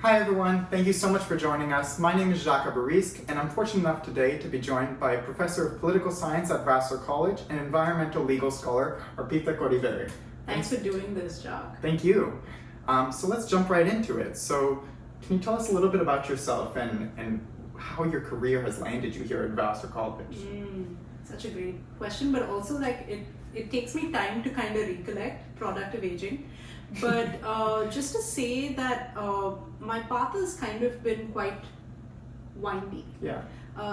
Hi everyone, thank you so much for joining us. My name is Jacques Abou-Rizk, and I'm fortunate enough today to be joined by Professor of Political Science at Vassar College and environmental legal scholar Arpitha Kodiveri. Thanks for doing this, Jacques. Thank you. So let's jump right into it. So can you tell us a little bit about yourself and how your career has landed you here at Vassar College? Such a great question, but also it takes me time to kind of recollect, product of aging. But just to say that my path has kind of been quite windy. Yeah.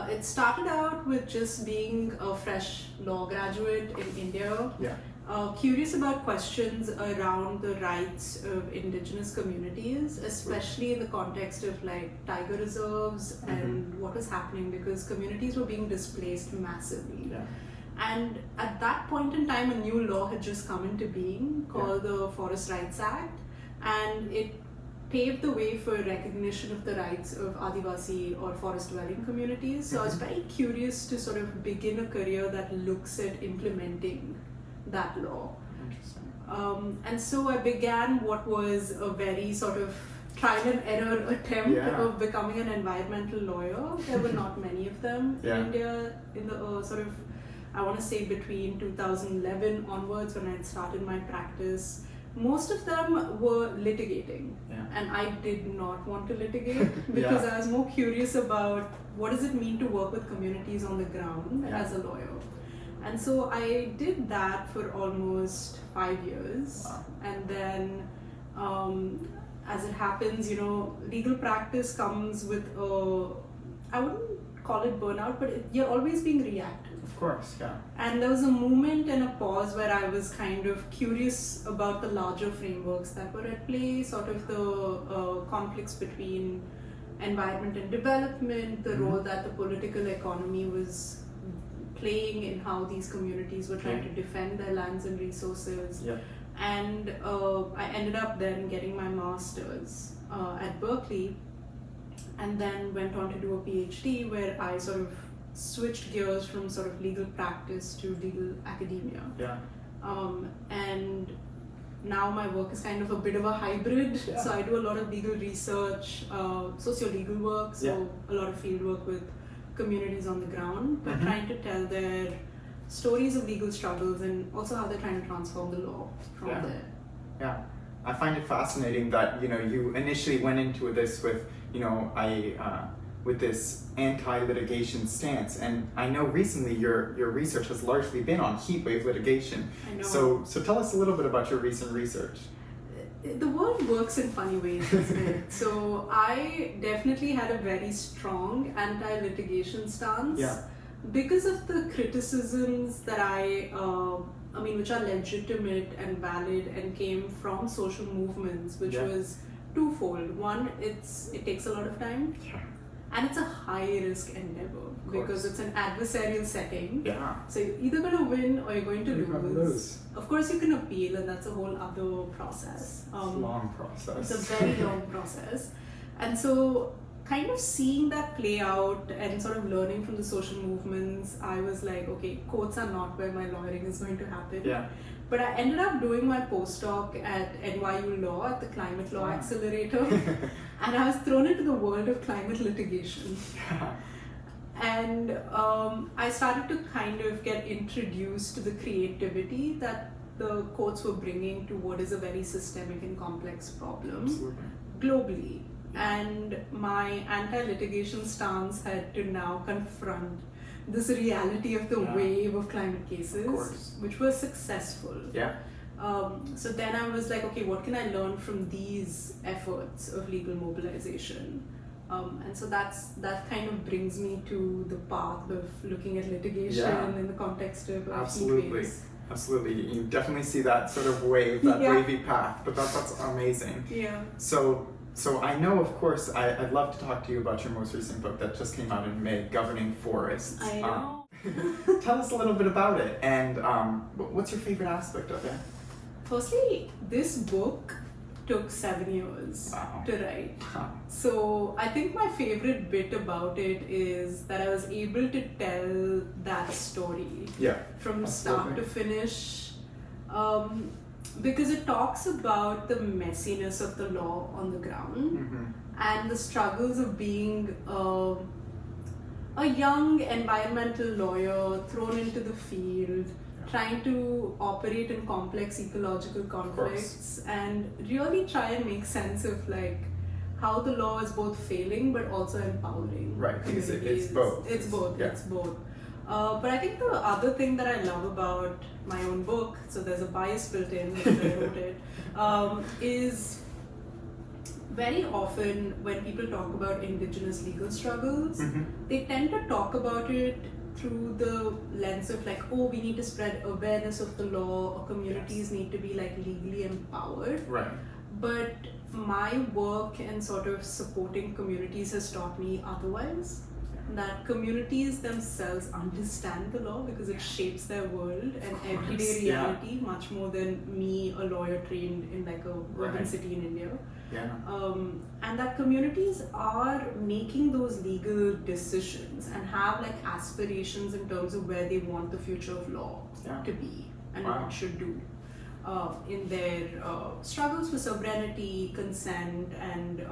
It started out with just being a fresh law graduate in India. Yeah. Curious about questions around the rights of indigenous communities, especially in the context of like tiger reserves and what was happening, because communities were being displaced massively. Yeah. And at that point in time, a new law had just come into being called the Forest Rights Act, and it paved the way for recognition of the rights of Adivasi or forest dwelling communities. So I was very curious to sort of begin a career that looks at implementing that law. Interesting. And so I began what was a very sort of trial and error attempt of becoming an environmental lawyer. There were not many of them in India in the sort of, I want to say between 2011 onwards when I started my practice. Most of them were litigating, and I did not want to litigate because I was more curious about what does it mean to work with communities on the ground as a lawyer. And so I did that for almost 5 years. Wow. And then as it happens, legal practice comes with I wouldn't call it burnout, but you're always being reactive. Of course, yeah. And there was a moment and a pause where I was kind of curious about the larger frameworks that were at play, sort of the conflicts between environment and development, the role that the political economy was playing in how these communities were trying to defend their lands and resources. Yeah. And I ended up then getting my master's at Berkeley, and then went on to do a PhD where I sort of switched gears from sort of legal practice to legal academia. Yeah. And now my work is kind of a bit of a hybrid. Yeah. So I do a lot of legal research, socio-legal work, so a lot of field work with communities on the ground, but trying to tell their stories of legal struggles and also how they're trying to transform the law from there. Yeah, I find it fascinating that you initially went into this with with this anti-litigation stance, and I know recently your research has largely been on heat wave litigation. I know. So tell us a little bit about your recent research. The world works in funny ways, isn't it? So I definitely had a very strong anti-litigation stance because of the criticisms that which are legitimate and valid and came from social movements, which was twofold. One, it takes a lot of time. And it's a high-risk endeavor because it's an adversarial setting. Yeah. So you're either going to win or you're going to lose. Of course, you can appeal, and that's a whole other process. It's a long process. It's a very long process. And so kind of seeing that play out and sort of learning from the social movements, I was like, okay, courts are not where my lawyering is going to happen. Yeah. But I ended up doing my postdoc at NYU Law at the Climate Law Accelerator, and I was thrown into the world of climate litigation. And I started to kind of get introduced to the creativity that the courts were bringing to what is a very systemic and complex problem globally. And my anti-litigation stance had to now confront this reality of the wave of climate cases, which was successful. Yeah. So then I was like, okay, what can I learn from these efforts of legal mobilization? And so that kind of brings me to the path of looking at litigation in the context of heat waves. Absolutely. You definitely see that sort of wave, that wavy path, but that's amazing. Yeah. So I know, of course, I'd love to talk to you about your most recent book that just came out in May, Governing Forests. I know. Tell us a little bit about it, and what's your favorite aspect of it? Firstly, this book took 7 years to write. So I think my favorite bit about it is that I was able to tell that story from start to finish. because it talks about the messiness of the law on the ground and the struggles of being a young environmental lawyer thrown into the field, trying to operate in complex ecological conflicts and really try and make sense of like how the law is both failing but also empowering. Right, because it's both. It's both. But I think the other thing that I love about my own book, so there's a bias built in when I wrote it, is very often when people talk about indigenous legal struggles, they tend to talk about it through the lens of like, oh, we need to spread awareness of the law, or communities need to be like legally empowered. Right. But my work and sort of supporting communities has taught me otherwise. That communities themselves understand the law because it shapes their world and everyday reality much more than me, a lawyer trained in like a urban city in India. And that communities are making those legal decisions and have like aspirations in terms of where they want the future of law to be and what it should do in their struggles for sovereignty, consent, and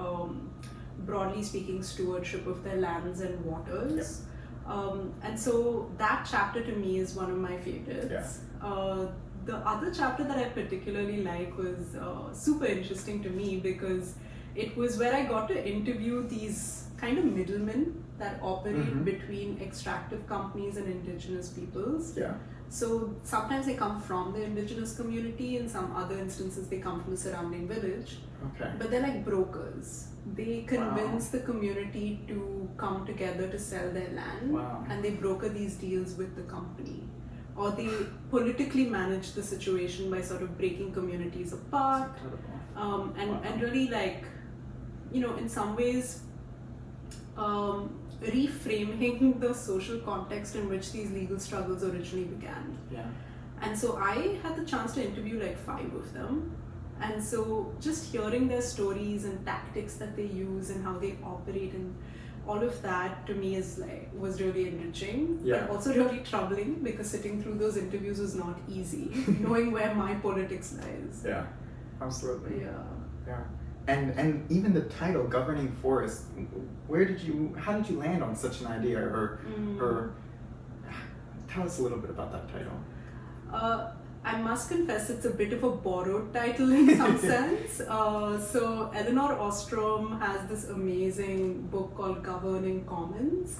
broadly speaking, stewardship of their lands and waters. And so that chapter to me is one of my favorites. The other chapter that I particularly like was super interesting to me because it was where I got to interview these kind of middlemen that operate between extractive companies and indigenous peoples. So sometimes they come from the indigenous community, in some other instances they come from the surrounding village. But they're like brokers. They convince the community to come together to sell their land, and they broker these deals with the company. Or they politically manage the situation by sort of breaking communities apart, and really like, you know, in some ways reframing the social context in which these legal struggles originally began. And so I had the chance to interview like 5 of them. And so just hearing their stories and tactics that they use and how they operate and all of that to me was really enriching, but also really troubling because sitting through those interviews was not easy, knowing where my politics lies. Absolutely. And even the title, Governing Forest, how did you land on such an idea, or tell us a little bit about that title. I must confess it's a bit of a borrowed title in some sense. So Elinor Ostrom has this amazing book called Governing Commons.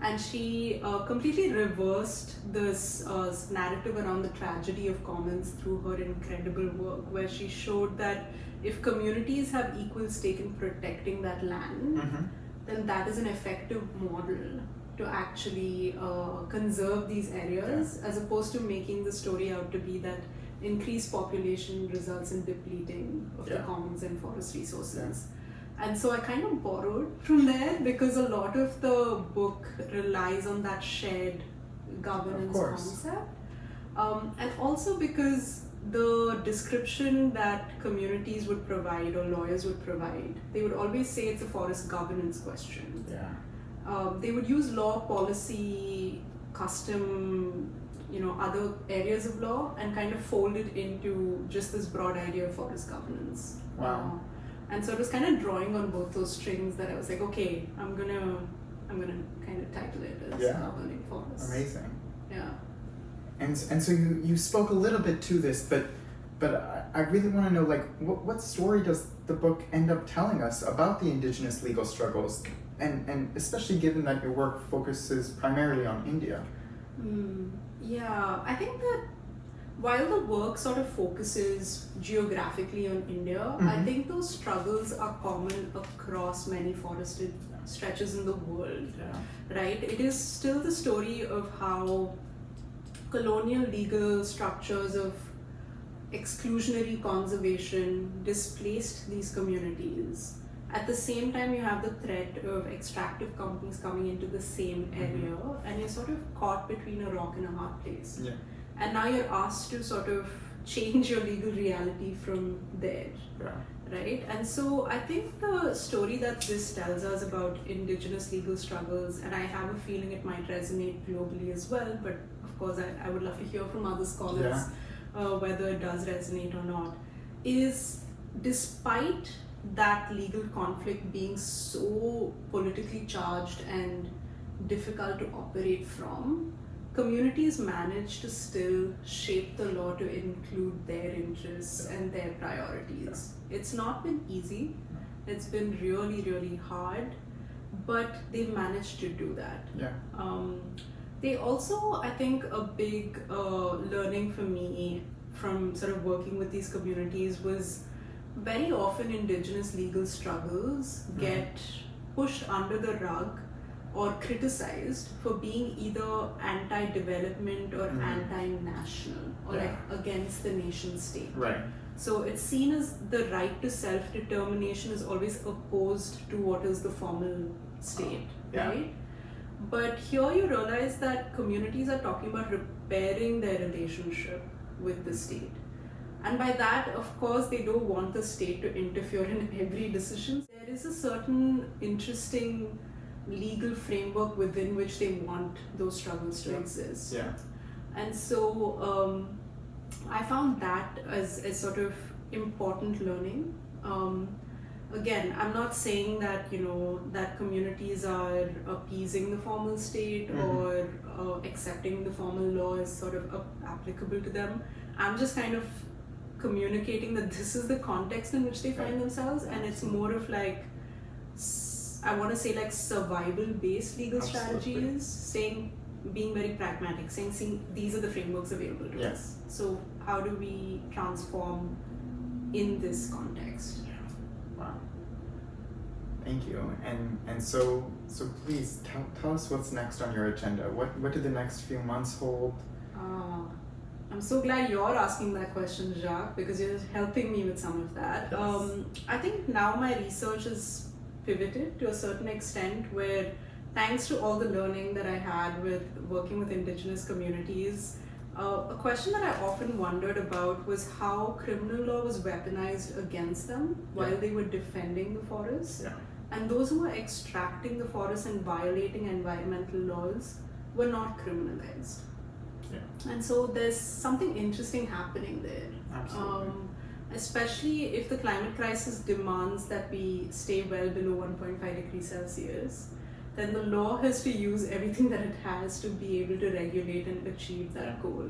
And she completely reversed this narrative around the tragedy of commons through her incredible work, where she showed that if communities have equal stake in protecting that land, then that is an effective model to actually conserve these areas, as opposed to making the story out to be that increased population results in depleting of the commons and forest resources. And so I kind of borrowed from there because a lot of the book relies on that shared governance concept. And also because the description that communities would provide or lawyers would provide, they would always say it's a forest governance question. They would use law, policy, custom, other areas of law and kind of fold it into just this broad idea of forest governance. And so it was kind of drawing on both those strings that I was like, okay, I'm gonna kind of title it as Governing Forest. Amazing. And so you spoke a little bit to this, but I really want to know, like, what story does the book end up telling us about the indigenous legal struggles, and especially given that your work focuses primarily on India? I think that while the work sort of focuses geographically on India, I think those struggles are common across many forested stretches in the world, right? It is still the story of how colonial legal structures of exclusionary conservation displaced these communities. At the same time, you have the threat of extractive companies coming into the same area, and you're sort of caught between a rock and a hard place. And now you're asked to sort of change your legal reality from there, right? And so I think the story that this tells us about indigenous legal struggles, and I have a feeling it might resonate globally as well, but of course I would love to hear from other scholars, whether it does resonate or not, is despite that legal conflict being so politically charged and difficult to operate from, communities manage to still shape the law to include their interests and their priorities. It's not been easy. It's been really, really hard, but they've managed to do that. Yeah. They also, I think, a big learning for me from sort of working with these communities was very often Indigenous legal struggles get pushed under the rug or criticized for being either anti-development or anti-national or like against the nation state. Right. So it's seen as the right to self-determination is always opposed to what is the formal state, right? But here you realize that communities are talking about repairing their relationship with the state. And by that, of course, they don't want the state to interfere in every decision. There is a certain interesting legal framework within which they want those struggles to exist. Yeah. And so I found that as sort of important learning. Again, I'm not saying that, that communities are appeasing the formal state or accepting the formal law as sort of applicable to them. I'm just kind of communicating that this is the context in which they find themselves, and it's more of like, I want to say like survival-based legal strategies, being very pragmatic, saying these are the frameworks available to us. So how do we transform in this context? Wow. Thank you. And so please tell us what's next on your agenda. What do the next few months hold? I'm so glad you're asking that question, Jacques, because you're helping me with some of that. Yes. I think now my research is pivoted to a certain extent where, thanks to all the learning that I had with working with Indigenous communities, a question that I often wondered about was how criminal law was weaponized against them while they were defending the forests. Yeah. And those who were extracting the forest and violating environmental laws were not criminalized. Yeah. And so there's something interesting happening there. Absolutely. Especially if the climate crisis demands that we stay well below 1.5 degrees Celsius, then the law has to use everything that it has to be able to regulate and achieve that goal.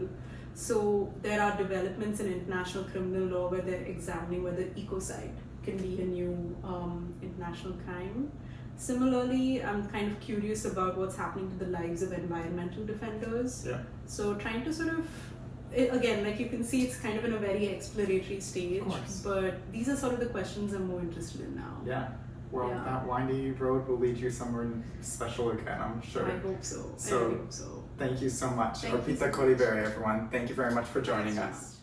So there are developments in international criminal law where they're examining whether ecocide can be a new international crime. Similarly, I'm kind of curious about what's happening to the lives of environmental defenders. Yeah. So trying to sort of, again, like you can see, it's kind of in a very exploratory stage, but these are sort of the questions I'm more interested in now. Yeah. Well, that windy road will lead you somewhere special again, I'm sure. I hope so. So, I hope so. Thank you so much. Thank you Arpitha so Kodiveri, everyone. Thank you very much for joining Thanks, us.